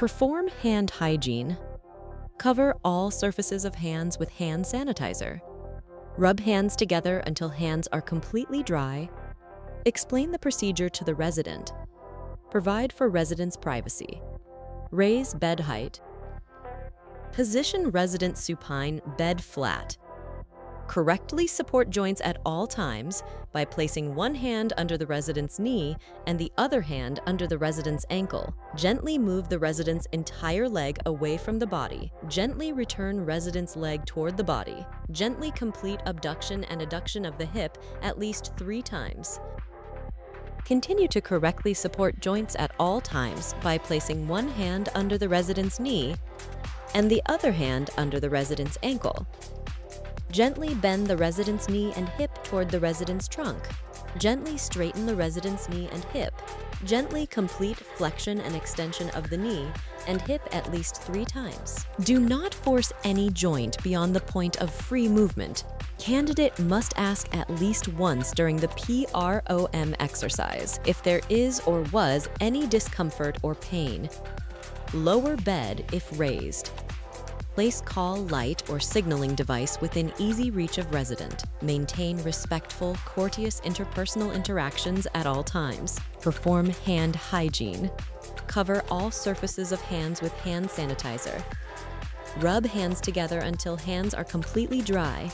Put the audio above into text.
Perform hand hygiene. Cover all surfaces of hands with hand sanitizer. Rub hands together until hands are completely dry. Explain the procedure to the resident. Provide for residents' privacy. Raise bed height. Position resident supine, bed flat. Correctly support joints at all times by placing one hand under the resident's knee and the other hand under the resident's ankle. Gently move the resident's entire leg away from the body. Gently return resident's leg toward the body. Gently complete abduction and adduction of the hip at least 3 times. Continue to correctly support joints at all times by placing one hand under the resident's knee and the other hand under the resident's ankle. Gently bend the resident's knee and hip toward the resident's trunk. Gently straighten the resident's knee and hip. Gently complete flexion and extension of the knee and hip at least 3 times. Do not force any joint beyond the point of free movement. Candidate must ask at least once during the PROM exercise if there is or was any discomfort or pain. Lower bed if raised. Place call light or signaling device within easy reach of resident. Maintain respectful, courteous interpersonal interactions at all times. Perform hand hygiene. Cover all surfaces of hands with hand sanitizer. Rub hands together until hands are completely dry.